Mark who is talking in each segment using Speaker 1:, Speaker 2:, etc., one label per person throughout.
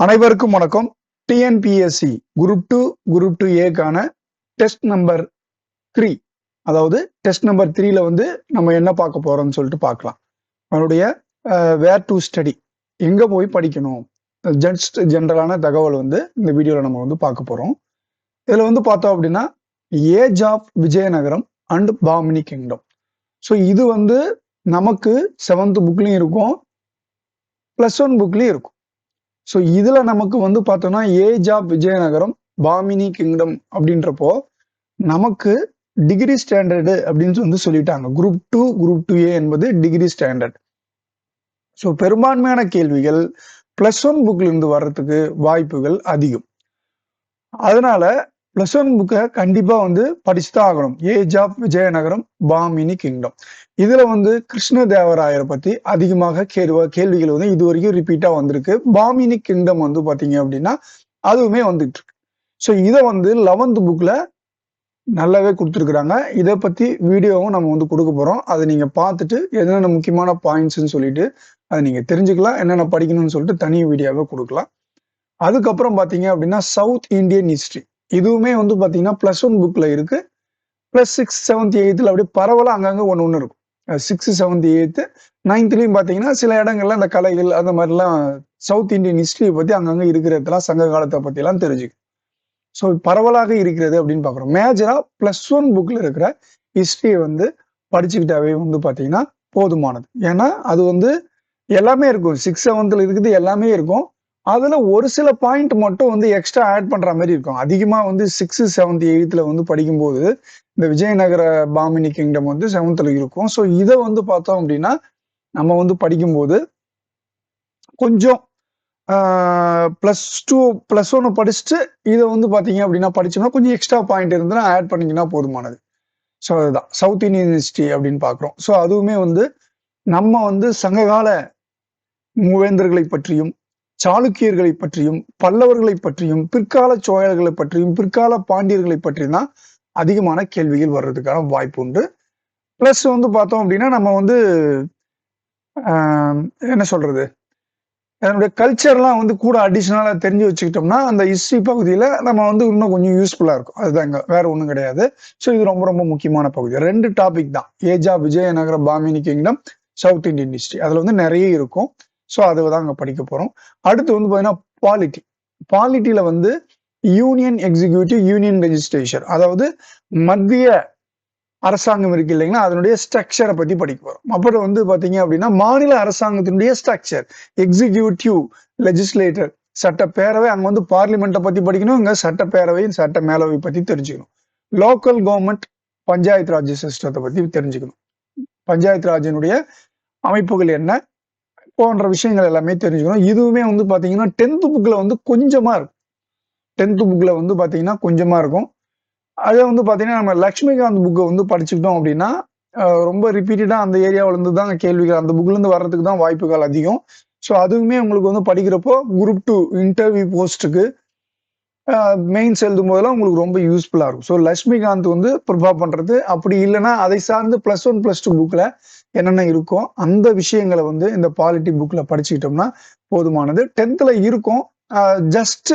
Speaker 1: அனைவருக்கும் வணக்கம். TNPSC group 2 group 2ஏக்கான டெஸ்ட் நம்பர் 3, அதாவது டெஸ்ட் நம்பர் 3ல வந்து நம்ம என்ன பார்க்க போறோம்னு சொல்லிட்டு பார்க்கலாம். அதனுடைய வேர் டு ஸ்டடி, எங்க போய் படிக்கணும், ஜஸ்ட் ஜென்ரலான தகவல் வந்து இந்த வீடியோல நம்ம வந்து பார்க்க போறோம். இதுல வந்து பார்த்தோம் அப்படின்னா age of Vijayanagaram and Bahmani kingdom. So இது வந்து நமக்கு 7th புக்லயும் இருக்கும், +1 புக்லயும் இருக்கும். ஸோ இதுல நமக்கு வந்து பார்த்தோம்னா age of Vijayanagaram Bahmani kingdom அப்படின்றப்போ நமக்கு டிகிரி ஸ்டாண்டர்டு அப்படின்னு வந்து சொல்லிட்டாங்க. குரூப் 2 குரூப் 2ஏ என்பது டிகிரி ஸ்டாண்டர்ட். ஸோ பெரும்பான்மையான கேள்விகள் +1 புக்ல இருந்து வர்றதுக்கு வாய்ப்புகள் அதிகம். அதனால +1 புக்கை கண்டிப்பா வந்து படிச்சுதான் ஆகணும். Age of Vijayanagaram Bahmani kingdom. இதுல வந்து கிருஷ்ணதேவராயரை பத்தி அதிகமாக கேள்விகள் வந்து இது வரைக்கும் ரிப்பீட்டா வந்திருக்கு. பாமினி கிங்டம் வந்து பாத்தீங்க அப்படின்னா அதுவுமே வந்துட்டு இருக்கு. ஸோ இதை வந்து 11th புக்ல நல்லாவே கொடுத்துருக்குறாங்க. இதை பத்தி வீடியோவும் நம்ம வந்து கொடுக்க போறோம். அதை நீங்க பார்த்துட்டு என்னென்ன முக்கியமான பாயிண்ட்ஸ்ன்னு சொல்லிட்டு அதை நீங்க தெரிஞ்சுக்கலாம். என்னென்ன படிக்கணும்னு சொல்லிட்டு தனி வீடியோவை கொடுக்கலாம். அதுக்கப்புறம் பாத்தீங்க அப்படின்னா சவுத் இந்தியன் ஹிஸ்டரி, இதுவுமே வந்து பாத்தீங்கன்னா +1 புக்ல இருக்கு. +6, 7th, 8th அப்படியே பரவலா அங்கங்க ஒண்ணு இருக்கும். 6th, 7th, 8th, 9thலயும் பாத்தீங்கன்னா சில இடங்கள்ல அந்த கலைகள் அந்த மாதிரிலாம் சவுத் இந்தியன் ஹிஸ்டரியை பத்தி அங்கங்க இருக்கிறதெல்லாம் சங்க காலத்தை பத்தி எல்லாம் தெரிஞ்சுக்கும். ஸோ பரவலாக இருக்கிறது அப்படின்னு பாக்குறோம். மேஜரா +1 புக்ல இருக்கிற ஹிஸ்டரியை வந்து படிச்சுக்கிட்டாவே வந்து பாத்தீங்கன்னா போதுமானது. ஏன்னா அது வந்து எல்லாமே இருக்கும். 6th, 7thல இருக்குது, எல்லாமே இருக்கும். அதுல ஒரு சில பாயிண்ட் மட்டும் வந்து எக்ஸ்ட்ரா ஆட் பண்ற மாதிரி இருக்கும். அதிகமா வந்து 6th, 7th, 8thல வந்து படிக்கும்போது இந்த விஜயநகர பாமினி கிங்டம் வந்து 7thல இருக்கும். ஸோ இதை வந்து பார்த்தோம் அப்படின்னா நம்ம வந்து படிக்கும்போது கொஞ்சம் +2 +1 படிச்சுட்டு இதை வந்து பாத்தீங்க அப்படின்னா படிச்சோம்னா கொஞ்சம் எக்ஸ்ட்ரா பாயிண்ட் இருந்தா ஆட் பண்ணிங்கன்னா போதுமானது. ஸோ அதுதான் சவுத் இந்தியன் ஹிஸ்டரி அப்படின்னு பாக்குறோம். ஸோ அதுவுமே வந்து நம்ம வந்து சங்ககால மூவேந்தர்களை பற்றியும், சாளுக்கியர்களை பற்றியும், பல்லவர்களை பற்றியும், பிற்கால சோழர்களை பற்றியும், பிற்கால பாண்டியர்களை பற்றியும் தான் அதிகமான கேள்விகள் வர்றதுக்கான வாய்ப்பு உண்டு. பிளஸ் வந்து பார்த்தோம் அப்படின்னா நம்ம வந்து என்ன சொல்றது, அதனுடைய கல்ச்சர்லாம் வந்து கூட அடிஷனலா தெரிஞ்சு வச்சுக்கிட்டோம்னா அந்த ஹிஸ்டரி பகுதியில நம்ம வந்து இன்னும் கொஞ்சம் யூஸ்ஃபுல்லா இருக்கும். அதுதாங்க, வேற ஒன்றும் கிடையாது. ஸோ இது ரொம்ப ரொம்ப முக்கியமான பகுதி. 2 டாபிக் தான், age of Vijayanagara Bahmani kingdom, south Indian history. அதுல வந்து நிறைய இருக்கும். ஸோ அதை தான் அங்க படிக்க போறோம். அடுத்து வந்து பாத்தீங்கன்னா பாலிட்டி. பாலிட்டியில வந்து யூனியன் எக்ஸிக்யூட்டிவ், யூனியன் லெஜிஸ்லேச்சர், அதாவது மத்திய அரசாங்கம் இருக்கு இல்லைங்களா, அதனுடைய ஸ்ட்ரக்சரை பத்தி படிக்க போறோம். அப்புறம் வந்து பாத்தீங்க அப்படின்னா மாநில அரசாங்கத்தினுடைய ஸ்ட்ரக்சர், எக்ஸிக்யூட்டிவ், லெஜிஸ்லேட்டர், சட்டப்பேரவை. அங்க வந்து பார்லிமெண்ட்டை பத்தி படிக்கணும், இங்க சட்டப்பேரவை, சட்ட மேலவை பத்தி தெரிஞ்சுக்கணும். லோக்கல் கவர்மெண்ட், பஞ்சாயத்து ராஜ் சிஸ்டத்தை பத்தி தெரிஞ்சுக்கணும். பஞ்சாயத்து ராஜினுடைய அமைப்புகள் என்ன போன்ற விஷயங்கள் எல்லாமே தெரிஞ்சுக்கணும். இதுவுமே வந்து பாத்தீங்கன்னா 10th புக்ல வந்து கொஞ்சமா இருக்கும். 10th புக்ல வந்து பாத்தீங்கன்னா கொஞ்சமா இருக்கும். அதை வந்து பாத்தீங்கன்னா நம்ம லக்ஷ்மிகாந்த் புக்கை வந்து படிச்சுக்கிட்டோம் அப்படின்னா ரொம்ப ரிப்பீட்டடா அந்த ஏரியாவில இருந்து தான் கேள்விகள், அந்த புக்ல இருந்து வர்றதுக்கு தான் வாய்ப்புகள் அதிகம். ஸோ அதுவுமே உங்களுக்கு வந்து படிக்கிறப்போ குரூப் 2 இன்டர்வியூ போஸ்ட்டுக்கு மெயின்ஸ் எழுதும் போதெல்லாம் உங்களுக்கு ரொம்ப யூஸ்ஃபுல்லா இருக்கும். ஸோ லக்ஷ்மிகாந்த் வந்து ப்ரிப்பேர் பண்றது, அப்படி இல்லைன்னா அதை சார்ந்து +1 +2 புக்ல என்னென்ன இருக்கோ அந்த விஷயங்களை வந்து இந்த பாலிட்டி புக்ல படிச்சுக்கிட்டோம்னா போதுமானது. 10thல இருக்கும், ஜஸ்ட்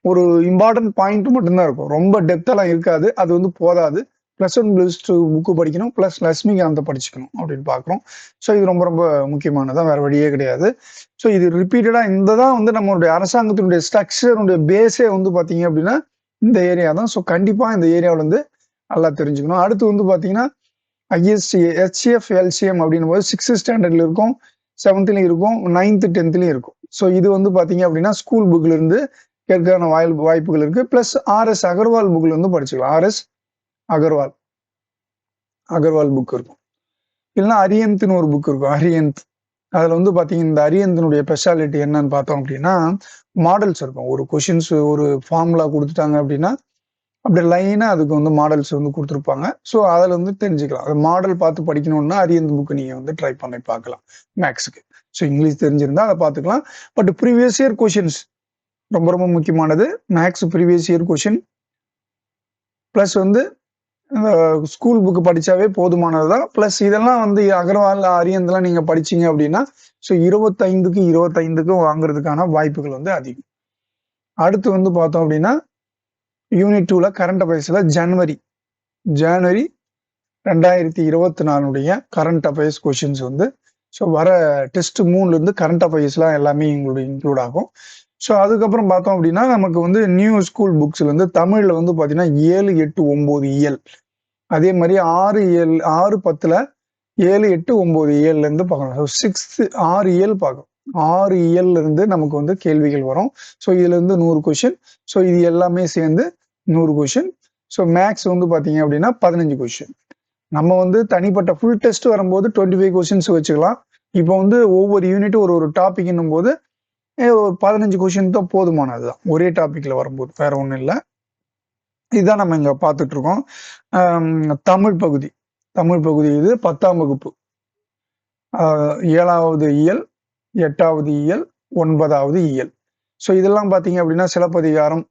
Speaker 1: ஒரு இம்பார்ட்டன்ட் பாயிண்ட் மட்டும்தான் இருக்கும். ரொம்ப டெப்தெல்லாம் இருக்காது. அது வந்து போதாது. +1 +2 புக்கு படிக்கணும், பிளஸ் லக்ஷ்மிகாந்தை படிச்சுக்கணும் அப்படின்னு பாக்குறோம். ஸோ இது ரொம்ப ரொம்ப முக்கியமானதான், வேற வழியே கிடையாது. ஸோ இது ரிப்பீட்டடா இந்த தான் வந்து நம்மளுடைய அரசாங்கத்தினுடைய ஸ்ட்ரக்சருடைய பேஸே வந்து பாத்தீங்க அப்படின்னா இந்த ஏரியா தான். ஸோ கண்டிப்பா இந்த ஏரியாவில இருந்து நல்லா தெரிஞ்சுக்கணும். அடுத்து வந்து பாத்தீங்கன்னா ஐஎஸ்சி, HF, LCM அப்படின்னும் போது 6th ஸ்டாண்டர்ட்ல இருக்கும், 7thலயும் இருக்கும், 9th, 10thலயும் இருக்கும். ஸோ இது வந்து பாத்தீங்க அப்படின்னா ஸ்கூல் புக்ல இருந்து கேட்கான வாய்ப்புகள் இருக்கு. பிளஸ் RS அகர்வால் புக்ல இருந்து படிச்சுக்கலாம். RS அகர்வால் புக் இருக்கும். இல்லைன்னா அரியந்த்னு ஒரு புக் இருக்கும், அரியந்த். அதுல வந்து பாத்தீங்கன்னா இந்த அரியந்தனுடைய ஸ்பெஷாலிட்டி என்னன்னு பார்த்தோம் அப்படின்னா மாடல்ஸ் இருக்கும். ஒரு கொஷின்ஸ், ஒரு ஃபார்முலா கொடுத்துட்டாங்க அப்படின்னா அப்படி லைனா அதுக்கு வந்து மாடல்ஸ் வந்து கொடுத்துருப்பாங்க. ஸோ அதில் வந்து தெரிஞ்சுக்கலாம். அது மாடல் பார்த்து படிக்கணும்னா அரியந்த் புக்கு நீங்க வந்து ட்ரை பண்ணி பார்க்கலாம் மேக்ஸுக்கு. ஸோ இங்கிலீஷ் தெரிஞ்சிருந்தா அதை பார்த்துக்கலாம். பட் ப்ரீவியஸ் இயர் கொஷின்ஸ் ரொம்ப ரொம்ப முக்கியமானது. Maths previous year question plus வந்து ஸ்கூல் புக் படிச்சாவே போதுமானதுதான். பிளஸ் இதெல்லாம் வந்து அகர்வால், அரியந்தெல்லாம் நீங்க படிச்சீங்க அப்படின்னா, ஸோ 25க்கும் வாங்குறதுக்கான வாய்ப்புகள் வந்து அதிகம். அடுத்து வந்து பார்த்தோம் அப்படின்னா, யூனிட் 2ல கரண்ட் அஃபேர்ஸ்ல ஜனவரி 2024 கரண்ட் அஃபேர்ஸ் கொஸ்டின்ஸ் வந்து ஸோ வர டெஸ்ட் 3ல இருந்து கரண்ட் அஃபேர்ஸ்லாம் எல்லாமே இன்க்ளூட் ஆகும். ஸோ அதுக்கப்புறம் பார்த்தோம் அப்படின்னா, நமக்கு வந்து நியூ ஸ்கூல் புக்ஸ்ல இருந்து தமிழ்ல வந்து பார்த்தீங்கன்னா 7, 8, 9 இயல். அதே மாதிரி 6, 7, 6, 10ல 7, 8, 9 இயல்ல இருந்து பார்க்கணும். ஸோ 6 இயல் பார்க்கணும். 6 இயல்ல இருந்து நமக்கு வந்து கேள்விகள் வரும். ஸோ இதுல இருந்து 100 கொஸ்டின். ஸோ இது எல்லாமே சேர்ந்து 100 கொஸ்டின். ஸோ மேக்ஸ் வந்து பார்த்தீங்க அப்படின்னா 15 கொஸ்டின். நம்ம வந்து தனிப்பட்ட ஃபுல் டெஸ்ட் வரும்போது 25 கொஸ்டின்ஸ் வச்சுக்கலாம். இப்போ வந்து ஒவ்வொரு யூனிட் ஒரு டாபிக்னும் போது ஒரு 15 கொஸ்டின் தான் போதுமானதுதான். ஒரே டாபிக்ல வரும்போது வேற ஒண்ணும் இல்லை. இதுதான் நம்ம இங்க பார்த்துட்டு இருக்கோம். தமிழ் பகுதி இது 10ஆம் வகுப்பு 7வது இயல், 8வது இயல், 9வது இயல். ஸோ இதெல்லாம் பார்த்தீங்க அப்படின்னா சிலப்பதிகாரம்,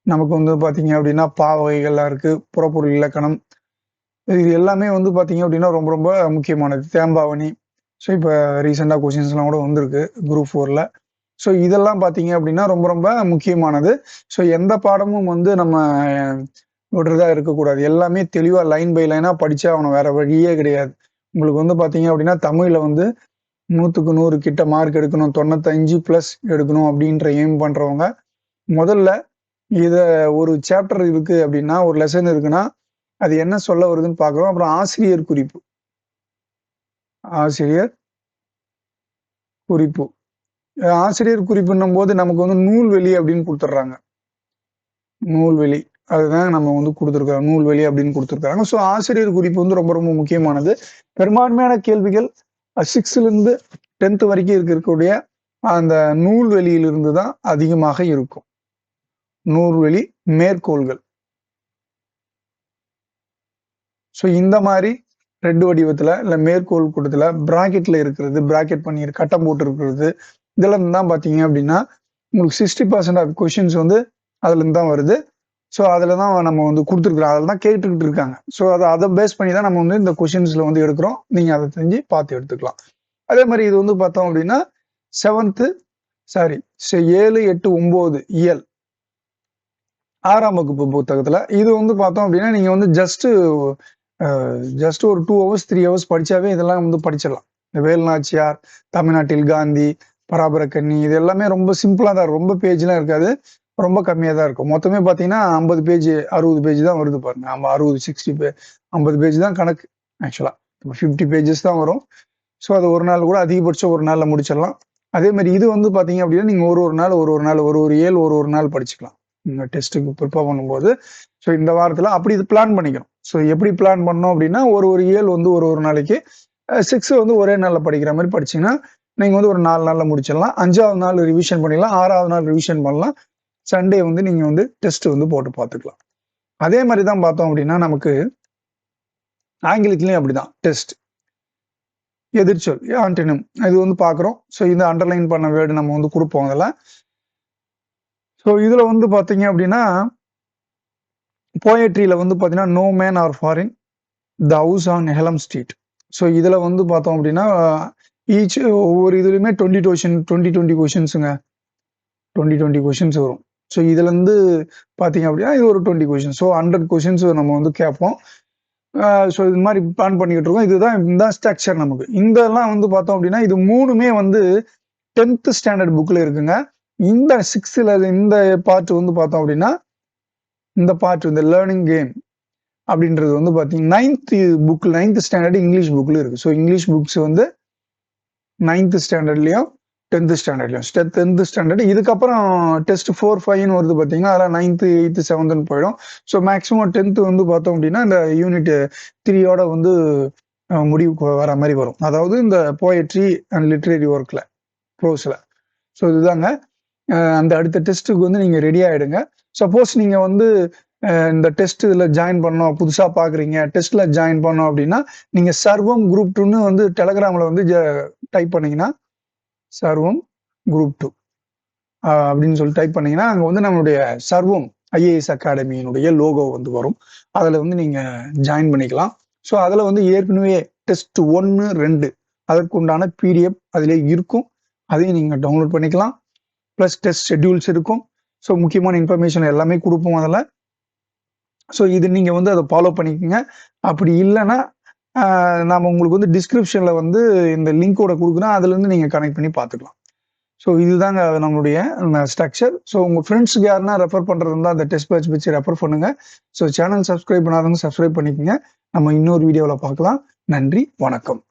Speaker 1: நமக்கு வந்து பார்த்தீங்க அப்படின்னா பாவகைகள்லாம் இருக்கு, புறப்பொருள் இலக்கணம், இது எல்லாமே வந்து பார்த்தீங்க அப்படின்னா ரொம்ப ரொம்ப முக்கியமானது. தேம்பாவணி. ஸோ இப்போ ரீசெண்டாக கொஸ்டின்ஸ்லாம் கூட வந்திருக்கு குரூப் 4ல. ஸோ இதெல்லாம் பார்த்தீங்க அப்படின்னா ரொம்ப ரொம்ப முக்கியமானது. ஸோ எந்த பாடமும் வந்து நம்ம விடுறதா இருக்கக்கூடாது. எல்லாமே தெளிவா லைன் பை லைனா படிச்சா அவனை வேற வழியே கிடையாது. உங்களுக்கு வந்து பார்த்தீங்க அப்படின்னா தமிழ்ல வந்து 100க்கு 100 கிட்ட மார்க் எடுக்கணும், 95+ எடுக்கணும் அப்படின்ற எய்ம் பண்றவங்க முதல்ல இத ஒரு சாப்டர் இருக்கு அப்படின்னா, ஒரு லெசன் இருக்குன்னா அது என்ன சொல்ல வருதுன்னு பார்க்குறோம். அப்புறம் ஆசிரியர் குறிப்பு ஆசிரியர் குறிப்புன்னும் போது நமக்கு வந்து நூல்வெளி அப்படின்னு கொடுத்துட்றாங்க. நூல்வெளி அதுதான் நம்ம வந்து கொடுத்துருக்காங்க. நூல்வெளி அப்படின்னு கொடுத்துருக்காங்க. ஸோ ஆசிரியர் குறிப்பு வந்து ரொம்ப ரொம்ப முக்கியமானது. பெரும்பான்மையான கேள்விகள் 6ல இருந்து 10th வரைக்கும் இருக்கக்கூடிய அந்த நூல்வெளியிலிருந்து தான் அதிகமாக இருக்கும். நூல்வெளி மேற்கோள்கள். ஸோ இந்த மாதிரி ரெட் வடிவத்துல இல்ல மேற்கோள் கூட்டத்துல பிராக்கெட்ல இருக்கிறது, பிராக்கெட் பண்ணி கட்டம் போட்டு இருக்கிறது, இதுல இருந்து தான் பாத்தீங்க அப்படின்னா உங்களுக்கு 60% ஆஃப் கொஸ்டின்ஸ் வந்து அதுல இருந்து தான் வருது. ஸோ அதுல தான் நம்ம வந்து கொடுத்துருக்குறோம். அதில் தான் கேட்டுக்கிட்டு இருக்காங்க. ஸோ அதை பேஸ் பண்ணி தான் நம்ம வந்து இந்த கொஸ்டின்ஸ்ல வந்து எடுக்கிறோம். நீங்க அதை தெரிஞ்சு பார்த்து எடுத்துக்கலாம். அதே மாதிரி இது வந்து பார்த்தோம் அப்படின்னா 7th 7, 8, 9 இயல் 6ஆம் வகுப்பு புத்தகத்துல இது வந்து பார்த்தோம் அப்படின்னா நீங்க வந்து ஜஸ்ட் ஒரு 2 hours 3 hours படிச்சாவே இதெல்லாம் வந்து படிச்சிடலாம். வேலுநாச்சியார், தமிழ்நாட்டில் காந்தி, பராபரக்கண்ணி, இது எல்லாமே ரொம்ப சிம்பிளா தான், ரொம்ப பேஜ்லாம் இருக்காது, ரொம்ப கம்மியா தான் இருக்கும். மொத்தமே பாத்தீங்கன்னா 50 பேஜ் 60 பேஜ் தான் வருது பாருங்க. 60 60 50 பேஜ் தான் கணக்கு. ஆக்சுவலா 50 பேஜஸ் தான் வரும். ஸோ அது ஒரு நாள் கூட அதிகபட்சம் ஒரு நாள்ல முடிச்சிடலாம். அதே மாதிரி இது வந்து பாத்தீங்க அப்படின்னா நீங்க ஒரு நாள் ஒரு ஏழு ஒரு நாள் படிச்சுக்கலாம். நீங்க டெஸ்ட்டுக்கு ப்ரிப்பேர் பண்ணும்போது. ஸோ இந்த வாரத்துல அப்படி இது பிளான் பண்ணிக்கணும். ஸோ எப்படி பிளான் பண்ணோம் அப்படின்னா ஒரு ஏழு வந்து ஒரு நாளைக்கு 6 வந்து ஒரே நாள்ல படிக்கிற மாதிரி படிச்சீங்கன்னா நீங்க வந்து ஒரு 4 நாள்ல முடிச்சிடலாம். 5வது நாள் ரிவிஷன் பண்ணிடலாம், 6வது நாள் ரிவிஷன் பண்ணலாம். சண்டே வந்து நீங்க வந்து டெஸ்ட் வந்து போட்டு பார்த்துக்கலாம். அதே மாதிரி தான் பார்த்தோம் அப்படின்னா நமக்கு ஆங்கிலத்திலயும் அப்படிதான் டெஸ்ட். எதிர்ச்சொல் ஆன்டனிம் இது வந்து பார்க்குறோம். ஸோ இந்த அண்டர்லைன் பண்ண வேர்டு நம்ம வந்து கொடுப்போம் அதில். ஸோ இதுல வந்து பார்த்தீங்க அப்படின்னா போயட்ரியில வந்து பார்த்தீங்கன்னா no man are foreign, the house on helm street. So இதுல வந்து பார்த்தோம் அப்படின்னா ஒவ்வொரு இதுலையுமே 20 கொஷின்ஸுங்க, 20 கொஷின்ஸ் வரும். ஸோ இதுல இருந்து பார்த்தீங்க அப்படின்னா இது ஒரு 20 கொஷின். ஸோ 100 கொஷின்ஸ் நம்ம வந்து கேட்போம். ஸோ இது மாதிரி பிளான் பண்ணிக்கிட்டு இருக்கோம். இதுதான் இந்த ஸ்ட்ரக்சர் நமக்கு. இதெல்லாம் வந்து பார்த்தோம் அப்படின்னா இது 3மே வந்து 10th ஸ்டாண்டர்ட் புக்ல இருக்குங்க. இந்த 6ல இந்த பார்ட் வந்து பார்த்தோம் அப்படின்னா இந்த பார்ட் இந்த லேர்னிங் கேம் அப்படின்றது வந்து பார்த்தீங்கன்னா 9th ஸ்டாண்டர்ட் இங்கிலீஷ் புக்ல இருக்கு. ஸோ இங்கிலீஷ் புக்ஸ் வந்து 9th ஸ்டாண்டர்ட்லயும் 10th ஸ்டாண்டர்ட்லயும் 10th ஸ்டாண்டர்ட் இதுக்கப்புறம் டெஸ்ட் 4, 5 வருது பார்த்தீங்கன்னா அதெல்லாம் 9th, 8th, 7th போயிடும். ஸோ மேக்ஸிமம் 10th வந்து பார்த்தோம் அப்படின்னா இந்த யூனிட் 3யோட வந்து முடிவுக்கு வர மாதிரி வரும். அதாவது இந்த போயட்ரி அண்ட் லிட்ரரி ஒர்க்ல ப்ரோஸ்ல. ஸோ இதுதாங்க அந்த அடுத்த டெஸ்ட்டுக்கு வந்து நீங்க ரெடி ஆயிடுங்க. சப்போஸ் நீங்க வந்து இந்த டெஸ்ட் இதுல ஜாயின் பண்ணோம், புதுசா பாக்குறீங்க, டெஸ்ட்ல ஜாயின் பண்ணோம் அப்படின்னா நீங்க சர்வம் குரூப் 2ன்னு வந்து டெலகிராம்ல வந்து டைப் பண்ணீங்கன்னா சர்வம் குரூப் 2 அப்படின்னு சொல்லி டைப் பண்ணீங்கன்னா அங்க வந்து நம்மளுடைய சர்வம் ஐஏஎஸ் அகாடமியினுடைய லோகோ வந்து வரும். அதில் வந்து நீங்கள் ஜாயின் பண்ணிக்கலாம். ஸோ அதில் வந்து ஏற்கனவே டெஸ்ட் 1, 2 அதற்குண்டான பிடிஎஃப் அதிலே இருக்கும். அதையும் நீங்கள் டவுன்லோட் பண்ணிக்கலாம். ப்ளஸ் டெஸ்ட் ஷெட்யூல்ஸ் இருக்கும். ஸோ முக்கியமான இன்ஃபர்மேஷன் எல்லாமே கொடுப்போம் அதில். ஸோ இது நீங்கள் வந்து அதை ஃபாலோ பண்ணிக்கோங்க. அப்படி இல்லைன்னா நாம் உங்களுக்கு வந்து டிஸ்கிரிப்ஷனில் வந்து இந்த லிங்கோட கொடுக்குறேன். அதுலேருந்து நீங்கள் கனெக்ட் பண்ணி பார்த்துக்கலாம். ஸோ இதுதாங்க நம்மளுடைய ஸ்ட்ரக்சர். ஸோ உங்கள் ஃப்ரெண்ட்ஸுக்கு யாருன்னா ரெஃபர் பண்ணுறது இருந்தால் அந்த டெஸ்ட் பேட்ச் வச்சு ரெஃபர் பண்ணுங்கள். ஸோ சேனல் சப்ஸ்கிரைப் பண்ணாதவங்க சப்ஸ்கிரைப் பண்ணிக்கோங்க. நம்ம இன்னொரு வீடியோவில் பார்க்கலாம். நன்றி, வணக்கம்.